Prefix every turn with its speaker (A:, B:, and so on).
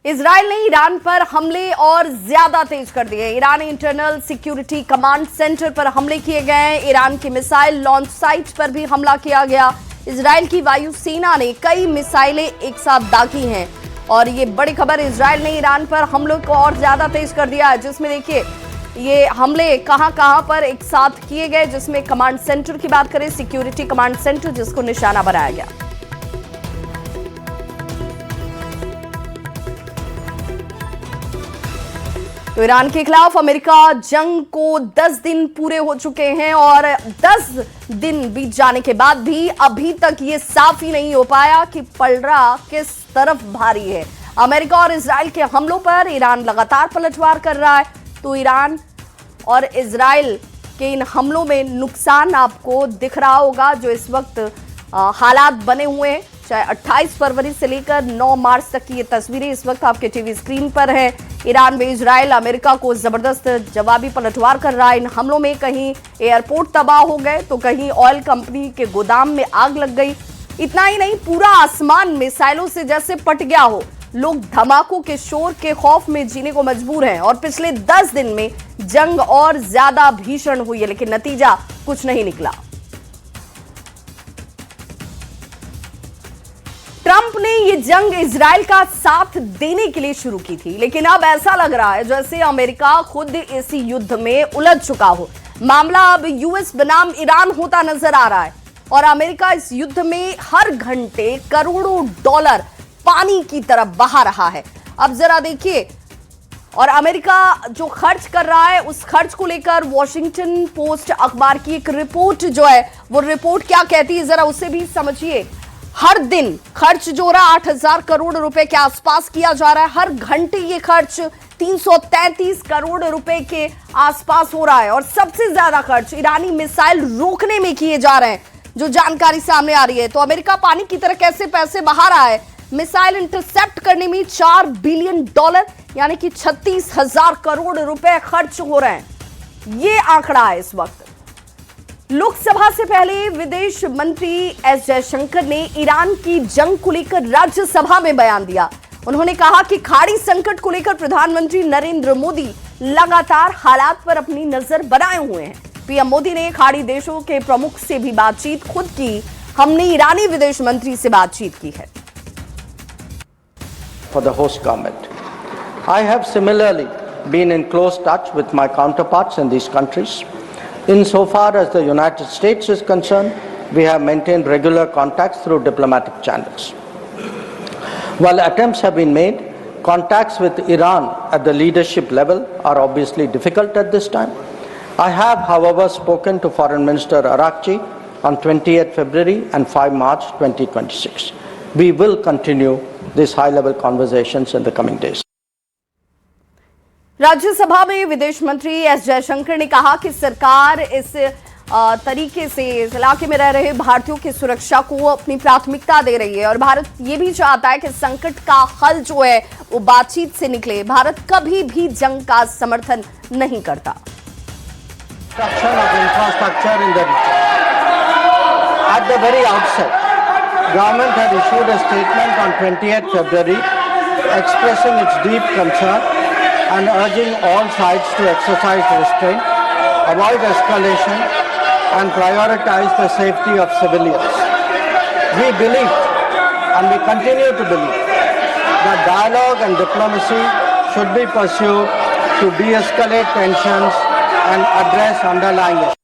A: Israel ने Iran पर हमले और ज्यादा तेज कर दिए। ईरानी इंटरनल सिक्योरिटी कमांड सेंटर पर हमले किए गए। ईरान की मिसाइल लॉन्च साइट पर भी हमला किया गया। इजराइल की वायुसेना ने कई मिसाइलें एक साथ दागी हैं और ये बड़ी खबर, इजराइल ने ईरान पर हमलों को और ज्यादा तेज कर दिया है, जिसमें देखिए ये हमले कहां पर एक साथ किए गए, जिसमें कमांड सेंटर की बात करें, सिक्योरिटी कमांड सेंटर जिसको निशाना बनाया गया। तो ईरान के खिलाफ अमेरिका जंग को 10 दिन पूरे हो चुके हैं और 10 दिन बीत जाने के बाद भी अभी तक ये साफ ही नहीं हो पाया कि पलड़ा किस तरफ भारी है। अमेरिका और इजराइल के हमलों पर ईरान लगातार पलटवार कर रहा है। तो ईरान और इजराइल के इन हमलों में नुकसान आपको दिख रहा होगा, जो इस वक्त हालात बने हुए हैं। चाहे 28 फरवरी से लेकर 9 मार्च तक की ये तस्वीरें इस वक्त आपके टीवी स्क्रीन पर है। ईरान में इजराइल अमेरिका को जबरदस्त जवाबी पलटवार कर रहा है। इन हमलों में कहीं एयरपोर्ट तबाह हो गए तो कहीं ऑयल कंपनी के गोदाम में आग लग गई। इतना ही नहीं, पूरा आसमान मिसाइलों से जैसे पट गया हो। लोग धमाकों के शोर के खौफ में जीने को मजबूर हैं और पिछले 10 दिन में जंग और ज्यादा भीषण हुई है, लेकिन नतीजा कुछ नहीं निकला। ट्रंप ने ये जंग इजराइल का साथ देने के लिए शुरू की थी, लेकिन अब ऐसा लग रहा है जैसे अमेरिका खुद इस युद्ध में उलझ चुका हो। मामला अब यूएस बनाम ईरान होता नजर आ रहा है और अमेरिका इस युद्ध में हर घंटे करोड़ों डॉलर पानी की तरफ बहा रहा है। अब जरा देखिए, और अमेरिका जो खर्च कर रहा है उस खर्च को लेकर वॉशिंगटन पोस्ट अखबार की एक रिपोर्ट जो है, वो रिपोर्ट क्या कहती है जरा उसे भी समझिए। हर दिन खर्च जो हो रहा है 8,000 करोड़ रुपए के आसपास किया जा रहा है। हर घंटे ये खर्च 333 करोड़ रुपए के आसपास हो रहा है और सबसे ज्यादा खर्च ईरानी मिसाइल रोकने में किए जा रहे हैं, जो जानकारी सामने आ रही है। तो अमेरिका पानी की तरह कैसे पैसे बहा रहा है? मिसाइल इंटरसेप्ट करने में $4 बिलियन यानी कि 36,000 करोड़ रुपए खर्च हो रहे हैं। ये आंकड़ा है इस वक्त। लोकसभा से पहले विदेश मंत्री एस जयशंकर ने ईरान की जंग को लेकर राज्यसभा में बयान दिया। उन्होंने कहा कि खाड़ी संकट को लेकर प्रधानमंत्री नरेंद्र मोदी लगातार हालात पर अपनी नजर बनाए हुए हैं। पीएम मोदी ने खाड़ी देशों के प्रमुख से भी बातचीत खुद की। हमने ईरानी विदेश मंत्री से बातचीत की है।
B: For the host government, I have similarly been in close touch with my counterparts in these countries. Insofar as the United States is concerned, we have maintained regular contacts through diplomatic channels. While attempts have been made, contacts with Iran at the leadership level are obviously difficult at this time. I have, however, spoken to Foreign Minister Arakchi on 28 February and 5 March 2026. We will continue these high-level conversations in the coming days.
A: Rajya Sabha में विदेश मंत्री S Jaishankar ने कहा कि सरकार इस तरीके से इस इलाके में रह रहे भारतीयों की सुरक्षा को अपनी प्राथमिकता दे रही है और भारत ये भी चाहता है कि संकट का हल जो है वो बातचीत से निकले। भारत कभी भी जंग का समर्थन नहीं करता।
B: At the very outset, government had issued a statement on 28 February expressing its deep concern and urging all sides to exercise restraint, avoid escalation, and prioritize the safety of civilians. We believe, and we continue to believe, that dialogue and diplomacy should be pursued to de-escalate tensions and address underlying issues.